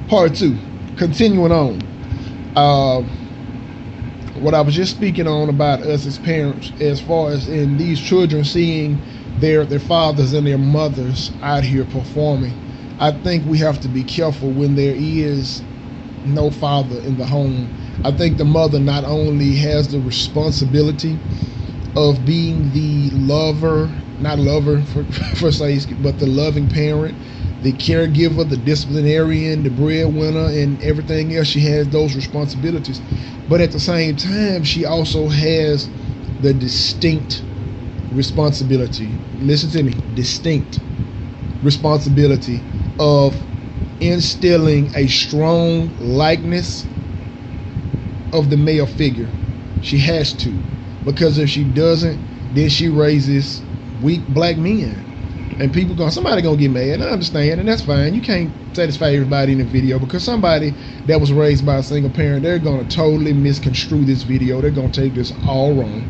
Part 2, continuing on. What I was just speaking on about us as parents, as far as in these children seeing their fathers and their mothers out here performing. I think we have to be careful when there is no father in the home. I think the mother not only has the responsibility of being the lover, not lover for sake, but the loving parent, the caregiver, the disciplinarian, the breadwinner, and everything else. She has those responsibilities. But at the same time, she also has the distinct responsibility. Listen to me, distinct responsibility of instilling a strong likeness of the male figure. She has to, because if she doesn't, then she raises weak black men. And somebody gonna get mad. I understand, and that's fine. You can't satisfy everybody in the video, because somebody that was raised by a single parent, they're gonna totally misconstrue this video. They're gonna take this all wrong.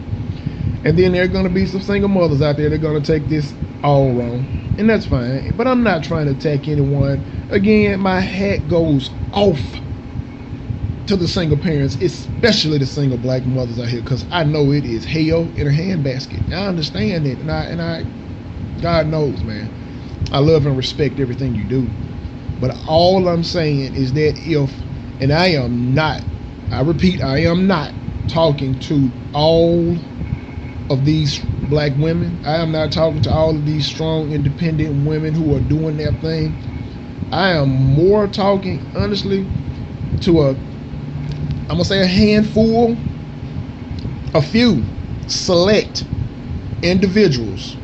And then there are gonna be some single mothers out there, they're gonna take this all wrong. And that's fine. But I'm not trying to attack anyone. Again, my hat goes off to the single parents, especially the single black mothers out here, because I know it is hell in a handbasket. I understand it, and I God knows, man, I love and respect everything you do. But all I'm saying is that and I am not talking to all of these black women. I am not talking to all of these strong, independent women who are doing their thing. I am more talking, honestly, to I'm gonna say a handful, a few select individuals,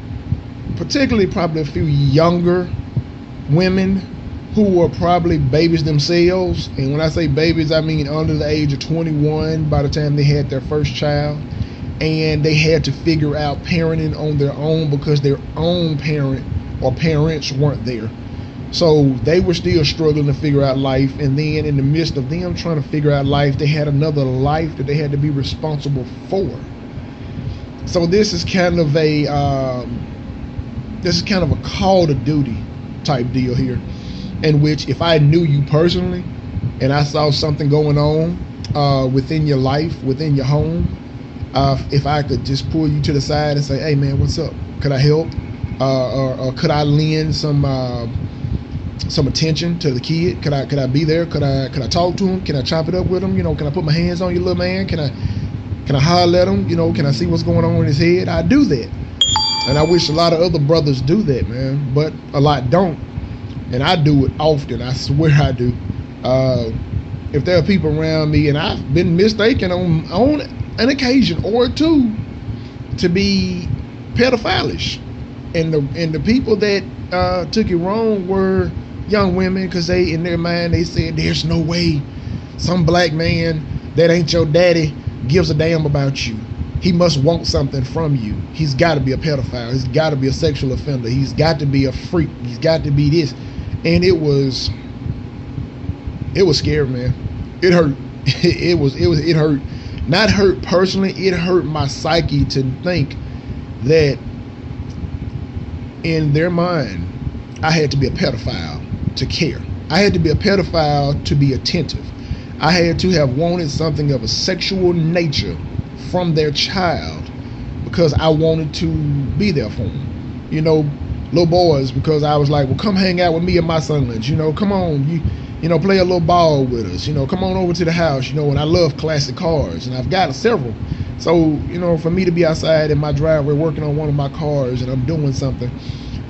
particularly probably a few younger women who were probably babies themselves. And when I say babies, I mean under the age of 21 by the time they had their first child, and they had to figure out parenting on their own because their own parent or parents weren't there. So they were still struggling to figure out life, and then in the midst of them trying to figure out life, they had another life that they had to be responsible for. So this is kind of a call to duty type deal here, in which if I knew you personally and I saw something going on within your life, within your home, if I could just pull you to the side and say, hey man, what's up? Could I help? Or could I lend some attention to the kid? Could I be there? Could I talk to him? Can I chop it up with him? Can I put my hands on you, little man? Can I holler at him? Can I see what's going on in his head? I do that. And I wish a lot of other brothers do that, man, but a lot don't. And I do it often. I swear I do. If there are people around me, and I've been mistaken on an occasion or two to be pedophilish, and the people that took it wrong were young women, because in their mind they said, there's no way some black man that ain't your daddy gives a damn about you. He must want something from you. He's got to be a pedophile. He's got to be a sexual offender. He's got to be a freak. He's got to be this. And it was scary, man. It hurt. It hurt. Not hurt personally. It hurt my psyche to think that in their mind, I had to be a pedophile to care. I had to be a pedophile to be attentive. I had to have wanted something of a sexual nature from their child because I wanted to be there for them. Little boys, because I was like, well, come hang out with me and my sons. Come on, play a little ball with us. Come on over to the house. And I love classic cars, and I've got several. So, for me to be outside in my driveway working on one of my cars, and I'm doing something,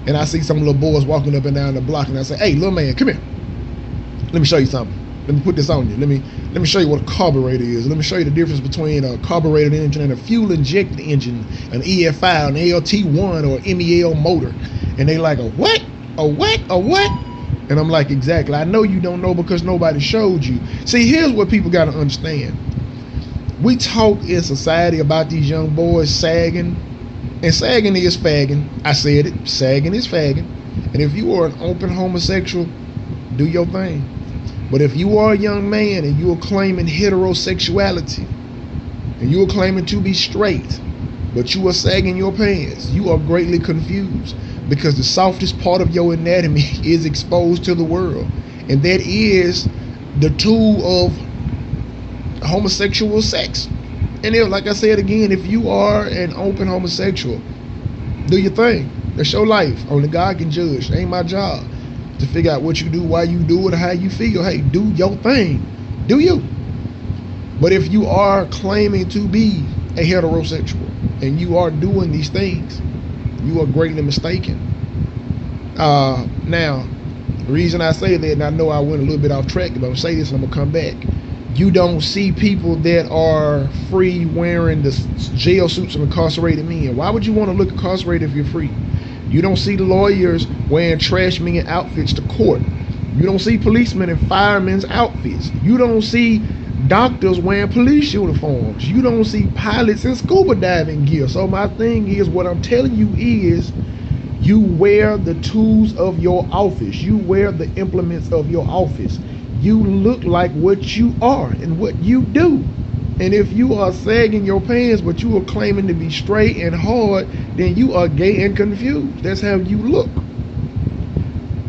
and I see some little boys walking up and down the block, and I say, hey, little man, come here. Let me show you something. Let me put this on you. Let me show you what a carburetor is. Let me show you the difference between a carbureted engine and a fuel-injected engine, an EFI, an LT1, or MEL motor. And they like, a what? A what? A what? And I'm like, exactly. I know you don't know because nobody showed you. See, here's what people got to understand. We talk in society about these young boys sagging, and sagging is fagging. I said it. Sagging is fagging. And if you are an open homosexual, do your thing. But if you are a young man and you are claiming heterosexuality, and you are claiming to be straight, but you are sagging your pants, you are greatly confused, because the softest part of your anatomy is exposed to the world. and that is the tool of homosexual sex. And if, like I said again, if you are an open homosexual, do your thing. That's your life. Only God can judge. It ain't my job to figure out what you do, why you do it, or how you feel. Hey, do your thing. Do you. But if you are claiming to be a heterosexual and you are doing these things, you are greatly mistaken. Now, the reason I say that, and I know I went a little bit off track, but I'm going to say this and I'm going to come back. You don't see people that are free wearing the jail suits of incarcerated men. Why would you want to look incarcerated if you're free? You don't see lawyers wearing trash men outfits to court. You don't see policemen in firemen's outfits. You don't see doctors wearing police uniforms. You don't see pilots in scuba diving gear. So my thing is, what I'm telling you is, you wear the tools of your office. You wear the implements of your office. You look like what you are and what you do. And if you are sagging your pants, but you are claiming to be straight and hard, then you are gay and confused. That's how you look.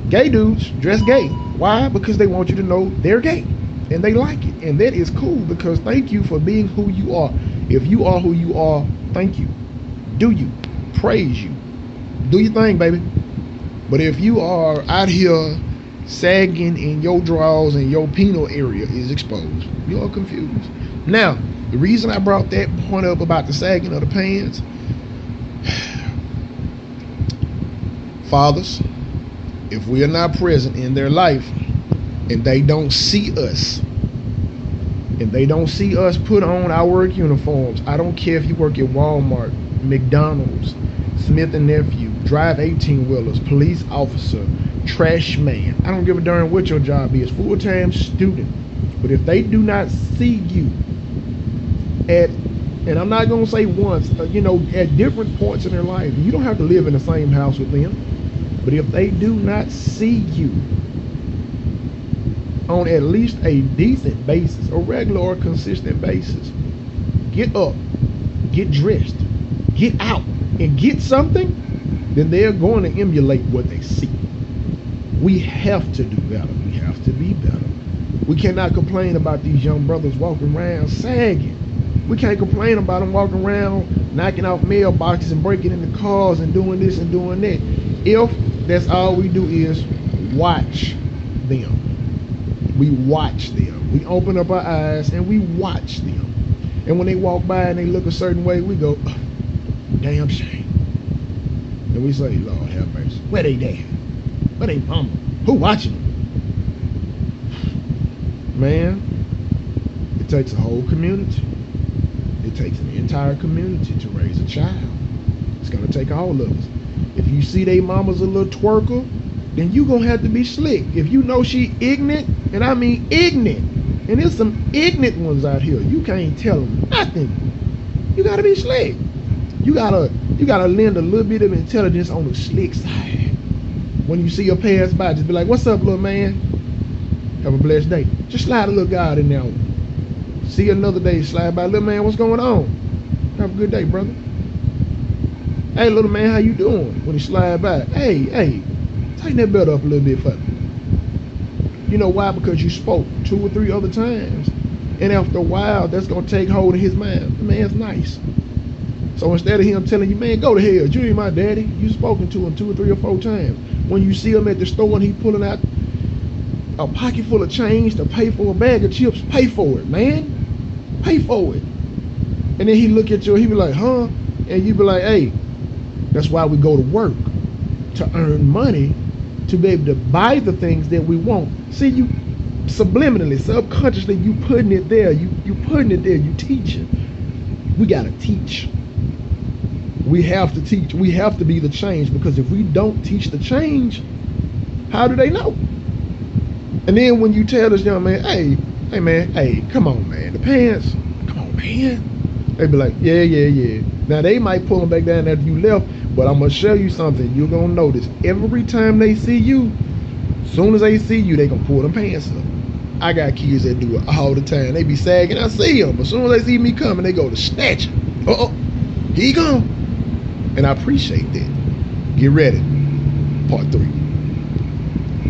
Gay dudes dress gay. Why? Because they want you to know they're gay and they like it. And that is cool, because thank you for being who you are. If you are who you are, thank you. Do you. Praise you. Do your thing, baby. But if you are out here sagging in your drawers and your penile area is exposed, you are confused. Now, the reason I brought that point up about the sagging of the pants, fathers, if we are not present in their life and they don't see us, and they don't see us put on our work uniforms, I don't care if you work at Walmart, McDonald's, Smith & Nephew, drive 18-wheelers, police officer, trash man, I don't give a darn what your job is, full-time student. But if they do not see you at, and I'm not going to say once, at different points in their life, you don't have to live in the same house with them, but if they do not see you on at least a decent basis, a regular or consistent basis, get up, get dressed, get out, and get something, then they're going to emulate what they see. We have to do better. We have to be better. We cannot complain about these young brothers walking around sagging. We can't complain about them walking around knocking off mailboxes and breaking into cars and doing this and doing that, if that's all we do is watch them. We watch them. We open up our eyes and we watch them. And when they walk by and they look a certain way, we go, oh, damn shame. And we say, Lord have mercy. Where they dad? Where they mama? Who watching them? Man, it takes a whole community. It takes an entire community to raise a child. It's going to take all of us. If you see they mama's a little twerker, then you going to have to be slick. If you know she ignorant, and I mean ignorant, and there's some ignorant ones out here, you can't tell them nothing. You got to be slick. You gotta lend a little bit of intelligence on the slick side. When you see her pass by, just be like, what's up, little man? Have a blessed day. Just slide a little God in there. See you another day, slide by. Little man, what's going on? Have a good day, brother. Hey, little man, how you doing? When he slide by, hey, tighten that belt up a little bit for me. You know why? Because you spoke 2 or 3 other times. And after a while, that's going to take hold of his mind. The man's nice. So instead of him telling you, man, go to hell, you ain't my daddy, you spoken to him 2 or 3 or 4 times. When you see him at the store and he pulling out a pocket full of change to pay for a bag of chips, pay for it, man. Pay for it. And then he look at you, he be like, huh? And you be like, hey, that's why we go to work, to earn money, to be able to buy the things that we want. See, you subliminally, subconsciously, you putting it there, you putting it there, you teaching. We gotta teach. We have to teach. We have to be the change, because if we don't teach the change, how do they know? And then when you tell this young man, hey man, come on, man, the pants, come on, man. They be like, yeah. Now they might pull them back down after you left, but I'm gonna show you something. You're gonna notice every time they see you, as soon as they see you, they gonna pull them pants up. I got kids that do it all the time. They be sagging, I see them. As soon as they see me coming, they go to snatch. Uh-oh, here you go. And I appreciate that. Get ready. Part 3.